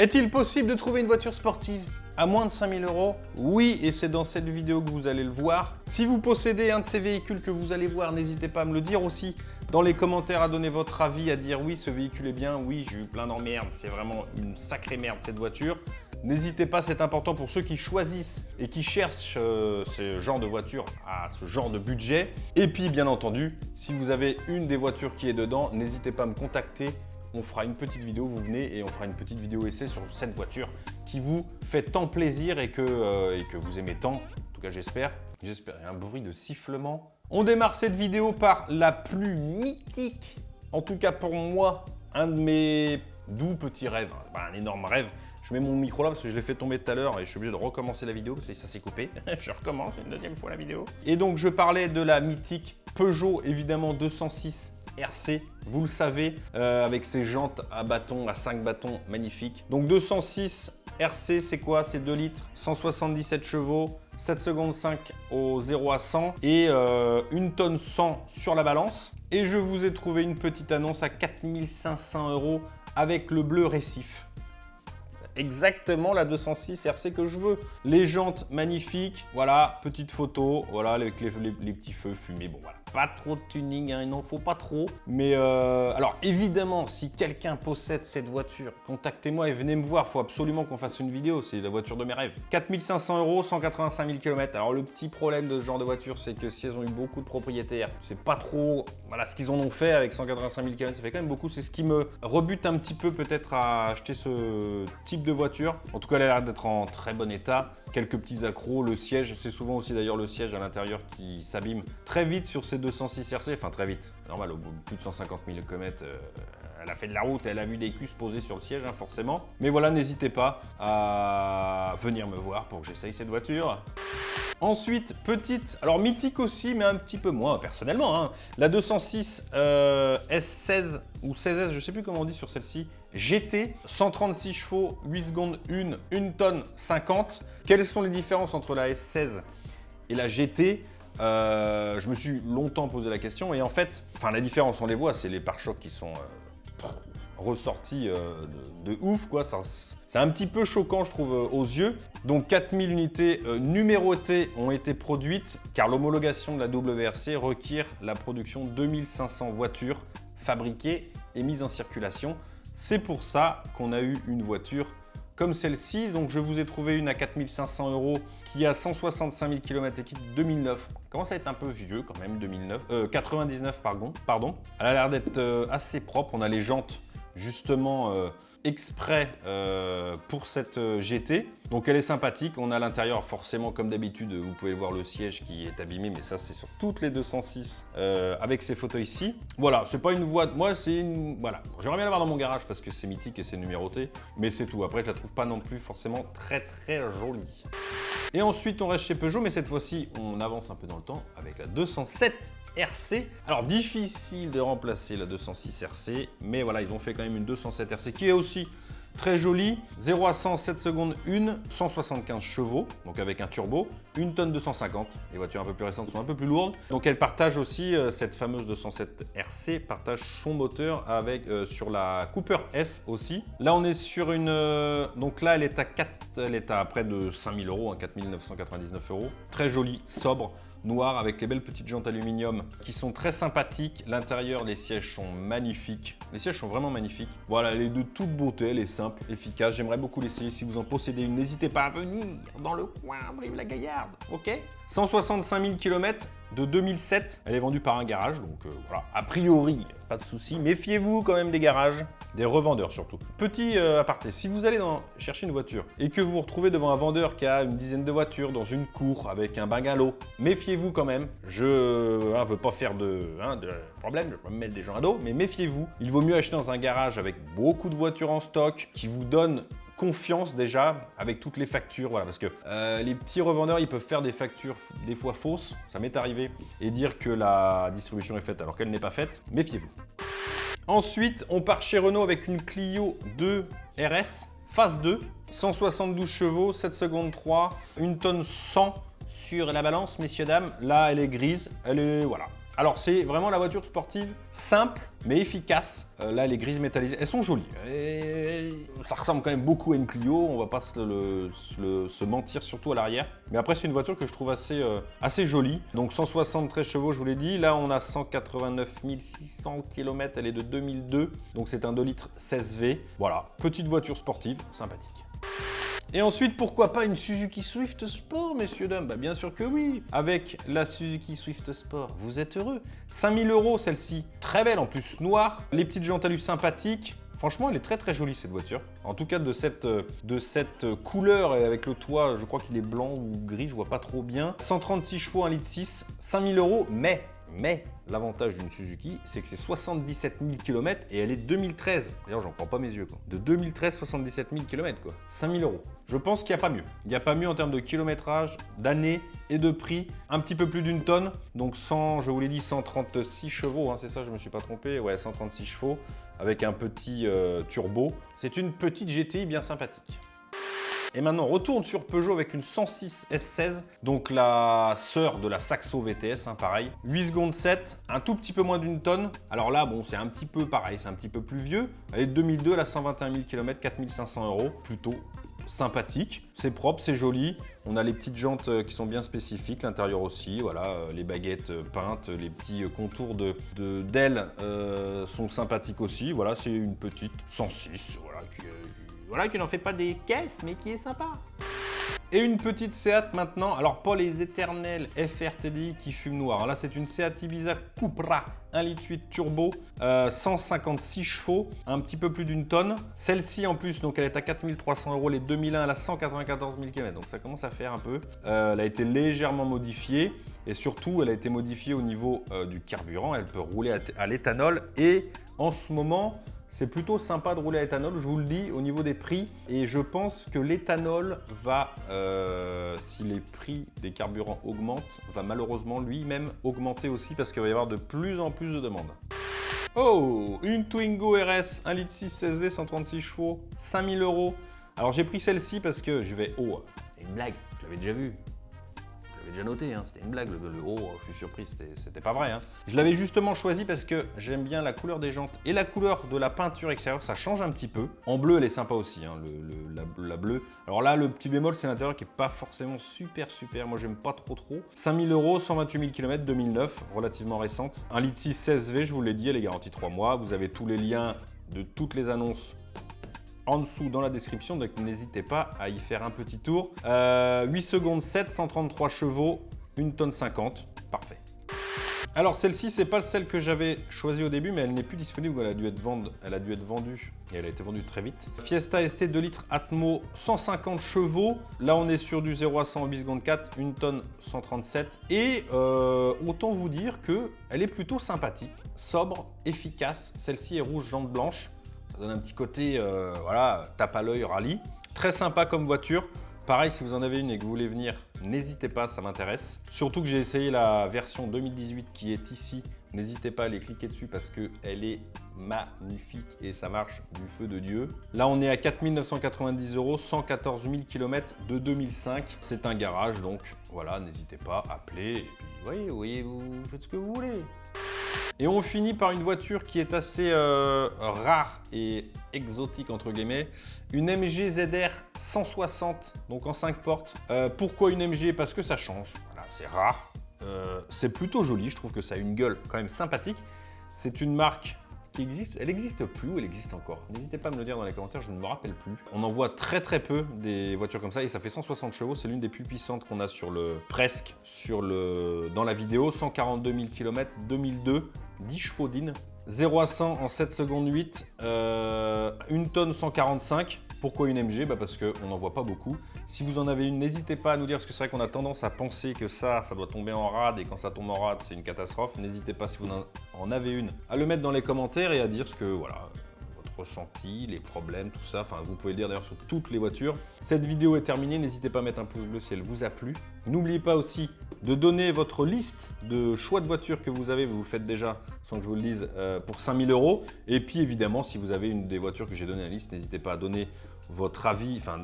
Est-il possible de trouver une voiture sportive à moins de 5000 €? Oui, et c'est dans cette vidéo que vous allez le voir. Si vous possédez un de ces véhicules que vous allez voir, n'hésitez pas à me le dire aussi dans les commentaires, à donner votre avis, à dire oui, ce véhicule est bien, oui, j'ai eu plein d'emmerdes, c'est vraiment une sacrée merde cette voiture. N'hésitez pas, c'est important pour ceux qui choisissent et qui cherchent ce genre de voiture à ce genre de budget. Et puis, bien entendu, si vous avez une des voitures qui est dedans, n'hésitez pas à me contacter. On fera une petite vidéo, vous venez et on fera une petite vidéo essai sur cette voiture qui vous fait tant plaisir et que vous aimez tant. En tout cas, j'espère. J'espère. Il y a un bruit de sifflement. On démarre cette vidéo par la plus mythique, en tout cas pour moi, un de mes doux petits rêves. Un énorme rêve. Je mets mon micro là parce que je l'ai fait tomber tout à l'heure et je suis obligé de recommencer la vidéo parce que ça s'est coupé. Je recommence une deuxième fois la vidéo. Et donc, je parlais de la mythique Peugeot, évidemment 206 RC, vous le savez, avec ses jantes à bâton, à 5 bâtons, magnifiques. Donc 206 RC, c'est quoi? C'est 2 litres, 177 chevaux, 7 secondes 5 au 0 à 100 et 1 tonne 100 sur la balance. Et je vous ai trouvé une petite annonce à 4500 € avec le bleu récif. Exactement la 206 RC que je veux. Les jantes magnifiques, voilà, petite photo, voilà, avec les petits feux fumés, bon voilà. Pas trop de tuning, hein, il n'en faut pas trop. Mais alors évidemment, si quelqu'un possède cette voiture, contactez-moi et venez me voir. Il faut absolument qu'on fasse une vidéo, c'est la voiture de mes rêves. 4500 €, 185 000 km. Alors le petit problème de ce genre de voiture, c'est que si elles ont eu beaucoup de propriétaires, c'est pas trop voilà, ce qu'ils en ont fait avec 185 000 km, ça fait quand même beaucoup. C'est ce qui me rebute un petit peu peut-être à acheter ce type de voiture. En tout cas, elle a l'air d'être en très bon état. Quelques petits accros, le siège, c'est souvent aussi d'ailleurs le siège à l'intérieur qui s'abîme très vite sur ces 206 RC, enfin très vite, normal, au bout de plus de 150 000 km, elle a fait de la route, elle a vu des cuisses posées sur le siège, hein, forcément. Mais voilà, n'hésitez pas à venir me voir pour que j'essaye cette voiture. Ensuite, petite, alors mythique aussi, mais un petit peu moins personnellement, hein, la 206 S16 ou 16S, je ne sais plus comment on dit sur celle-ci, GT, 136 chevaux, 8 secondes 1 tonne 50. Quelles sont les différences entre la S16 et la GT? Je me suis longtemps posé la question et en fait, la différence, on les voit, c'est les pare-chocs qui sont ressortis de ouf, quoi. C'est un petit peu choquant, je trouve, aux yeux. Donc 4000 unités numérotées ont été produites car l'homologation de la WRC requiert la production de 2500 voitures fabriquées et mises en circulation. C'est pour ça qu'on a eu une voiture comme celle-ci. Donc je vous ai trouvé une à 4500 € qui a 165 000 km et qui est 2009. Commence à être un peu vieux quand même, 99 pardon. Elle a l'air d'être assez propre. On a les jantes justement exprès pour cette GT. Donc elle est sympathique. On a à l'intérieur forcément comme d'habitude, vous pouvez voir le siège qui est abîmé, mais ça c'est sur toutes les 206 avec ces fauteuils-ci. Voilà, c'est pas une voie, moi c'est une, voilà. J'aimerais bien l'avoir dans mon garage parce que c'est mythique et c'est numéroté, mais c'est tout. Après je la trouve pas non plus forcément très jolie. Et ensuite on reste chez Peugeot, mais cette fois-ci on avance un peu dans le temps avec la 207 RC. Alors difficile de remplacer la 206 RC, mais voilà, ils ont fait quand même une 207 RC qui est aussi très jolie. 0 à 100, 7 secondes 1, 175 chevaux, donc avec un turbo, 1 tonne 250. Les voitures un peu plus récentes sont un peu plus lourdes. Donc elle partage aussi, cette fameuse 207 RC, partage son moteur avec sur la Cooper S aussi. Là on est sur une... donc là elle est à près de 5000 €, hein, 4999 €. Très jolie, sobre, noir avec les belles petites jantes aluminium qui sont très sympathiques. L'intérieur, les sièges sont magnifiques. Les sièges sont vraiment magnifiques. Voilà, elle est de toute beauté, elle est simple, efficace. J'aimerais beaucoup l'essayer. Si vous en possédez une, n'hésitez pas à venir dans le coin, Brive-la-Gaillarde, ok? 165 000 km de 2007. Elle est vendue par un garage, donc voilà. A priori, pas de souci. Méfiez-vous quand même des garages, des revendeurs surtout. Petit aparté, si vous allez chercher une voiture et que vous vous retrouvez devant un vendeur qui a une dizaine de voitures dans une cour avec un bungalow, méfiez-vous quand même. Je ne veux pas faire de problème, je ne veux pas me mettre des gens à dos, mais méfiez-vous. Il vaut mieux acheter dans un garage avec beaucoup de voitures en stock qui vous donnent confiance déjà avec toutes les factures, voilà, parce que les petits revendeurs ils peuvent faire des factures des fois fausses, ça m'est arrivé, et dire que la distribution est faite alors qu'elle n'est pas faite. Méfiez-vous. Ensuite, on part chez Renault avec une Clio 2 RS phase 2, 172 chevaux, 7 secondes 3, 1 tonne 100 sur la balance, messieurs dames. Là, elle est grise, elle est voilà. Alors c'est vraiment la voiture sportive simple mais efficace. Là elle est grise métallisée, elles sont jolies. Et Ça ressemble quand même beaucoup à une Clio, on va pas se mentir, surtout à l'arrière. Mais après, c'est une voiture que je trouve assez jolie. Donc 173 chevaux, je vous l'ai dit. Là, on a 189 600 km, elle est de 2002. Donc c'est un 2 litres 16V. Voilà, petite voiture sportive, sympathique. Et ensuite, pourquoi pas une Suzuki Swift Sport, messieurs, dames? Bah bien sûr que oui. Avec la Suzuki Swift Sport, vous êtes heureux. 5000 € celle-ci, très belle en plus, noire. Les petites jantes alu sympathiques. Franchement, elle est très jolie cette voiture. En tout cas, de cette couleur et avec le toit, je crois qu'il est blanc ou gris, je vois pas trop bien. 136 chevaux, 1,6 litre, 5000 €, mais l'avantage d'une Suzuki, c'est que c'est 77 000 km et elle est 2013. D'ailleurs, j'en prends pas mes yeux, quoi. De 2013, 77 000 km, quoi. 5000 €. Je pense qu'il n'y a pas mieux. Il n'y a pas mieux en termes de kilométrage, d'années et de prix. Un petit peu plus d'une tonne. Donc 100, je vous l'ai dit, 136 chevaux, hein, c'est ça, je me suis pas trompé. Ouais, 136 chevaux avec un petit turbo. C'est une petite GTI bien sympathique. Et maintenant, on retourne sur Peugeot avec une 106 S16, donc la sœur de la Saxo VTS, hein, pareil. 8 secondes 7, un tout petit peu moins d'une tonne. Alors là, bon, c'est un petit peu pareil, c'est un petit peu plus vieux. Elle est de 2002, elle a 121 000 km, 4 500 €, plutôt sympathique. C'est propre, c'est joli. On a les petites jantes qui sont bien spécifiques, l'intérieur aussi, voilà, les baguettes peintes, les petits contours d'ailes sont sympathiques aussi. Voilà, c'est une petite 106, voilà, qui n'en fait pas des caisses, mais qui est sympa. Et une petite Seat maintenant, alors pas les éternels FR TDI qui fument noir. Là, c'est une Seat Ibiza Cupra 1,8 litre turbo, 156 chevaux, un petit peu plus d'une tonne. Celle-ci en plus, donc elle est à 4 300 €, les 2001, elle a 194 000 km, donc ça commence à faire un peu. Elle a été légèrement modifiée et surtout, elle a été modifiée au niveau du carburant. Elle peut rouler à l'éthanol et en ce moment, c'est plutôt sympa de rouler à éthanol, je vous le dis, au niveau des prix. Et je pense que l'éthanol va, si les prix des carburants augmentent, va malheureusement lui-même augmenter aussi parce qu'il va y avoir de plus en plus de demandes. Oh, une Twingo RS 1,6 litre 16V, 136 chevaux, 5000 €. Alors j'ai pris celle-ci parce que je vais... Oh, une blague, je l'avais déjà vue. Je l'avais déjà noté, hein, c'était une blague, le haut, je suis surpris, c'était pas vrai. Hein. Je l'avais justement choisi parce que j'aime bien la couleur des jantes et la couleur de la peinture extérieure, ça change un petit peu. En bleu, elle est sympa aussi, hein, la bleue. Alors là, le petit bémol, c'est l'intérieur qui est pas forcément super, moi j'aime pas trop. 5000 €, 128 000 km, 2009, relativement récente. 1,6 litre 16V, je vous l'ai dit, elle est garantie 3 mois. Vous avez tous les liens de toutes les annonces en dessous dans la description, donc n'hésitez pas à y faire un petit tour. 8 secondes 7, 133 chevaux, 1 tonne 50, parfait. Alors celle-ci, c'est pas celle que j'avais choisie au début, mais elle n'est plus disponible, elle a dû être vendue et elle a été vendue très vite. Fiesta ST 2 litres Atmo, 150 chevaux. Là, on est sur du 0 à 100 en 8 secondes 4, 1 tonne 137. Et autant vous dire qu'elle est plutôt sympathique, sobre, efficace. Celle-ci est rouge, jante blanche. Ça donne un petit côté, voilà, tape à l'œil, rallye. Très sympa comme voiture. Pareil, si vous en avez une et que vous voulez venir, n'hésitez pas, ça m'intéresse. Surtout que j'ai essayé la version 2018 qui est ici. N'hésitez pas à aller cliquer dessus parce qu'elle est magnifique et ça marche du feu de Dieu. Là, on est à 4 990 €, 114 000 km de 2005. C'est un garage, donc voilà, n'hésitez pas, appelez. Et puis, voyez, vous faites ce que vous voulez. Et on finit par une voiture qui est assez rare et exotique entre guillemets, une MG ZR 160, donc en 5 portes. Pourquoi une MG? Parce que ça change, voilà, c'est rare, c'est plutôt joli, je trouve que ça a une gueule quand même sympathique. C'est une marque qui existe, elle n'existe plus ou elle existe encore? N'hésitez pas à me le dire dans les commentaires, je ne me rappelle plus. On en voit très peu des voitures comme ça et ça fait 160 chevaux, c'est l'une des plus puissantes qu'on a dans la vidéo. 142 000 km, 2002, 10 chevaux d'in, 0 à 100 en 7 secondes 8, 1 tonne 145. Pourquoi une MG? Parce qu'on n'en voit pas beaucoup. Si vous en avez une, n'hésitez pas à nous dire, parce que c'est vrai qu'on a tendance à penser que ça doit tomber en rade, et quand ça tombe en rade, c'est une catastrophe. N'hésitez pas, si vous en avez une, à le mettre dans les commentaires et à dire ce que, voilà, votre ressenti, les problèmes, tout ça. Enfin, vous pouvez le dire d'ailleurs sur toutes les voitures. Cette vidéo est terminée, n'hésitez pas à mettre un pouce bleu si elle vous a plu. N'oubliez pas aussi de donner votre liste de choix de voitures que vous avez, vous le faites déjà sans que je vous le dise, pour 5000 €. Et puis évidemment, si vous avez une des voitures que j'ai donné à la liste, n'hésitez pas à donner votre avis, enfin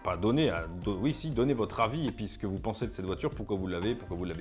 pas donner, oui si, donnez votre avis et puis ce que vous pensez de cette voiture, pourquoi vous l'avez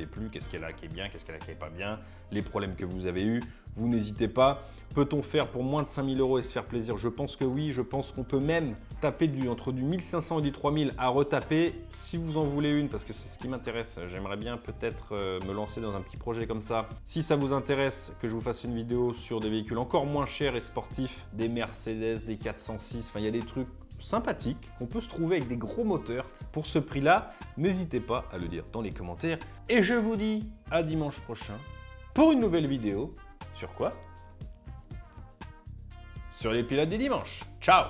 plus, qu'est-ce qu'elle a qui est bien, qu'est-ce qu'elle a qui est pas bien, les problèmes que vous avez eus, vous n'hésitez pas. Peut-on faire pour moins de 5000 € et se faire faire plaisir? Je pense que oui, je pense qu'on peut même taper entre du 1500 et du 3000 à retaper. Si vous en voulez une, parce que c'est ce qui m'intéresse, j'aimerais bien peut-être me lancer dans un petit projet comme ça. Si ça vous intéresse que je vous fasse une vidéo sur des véhicules encore moins chers et sportifs, des Mercedes, des 406, enfin il y a des trucs sympathiques qu'on peut se trouver avec des gros moteurs pour ce prix-là, n'hésitez pas à le dire dans les commentaires. Et je vous dis à dimanche prochain pour une nouvelle vidéo. Sur quoi? Sur les pilotes des dimanches. Ciao!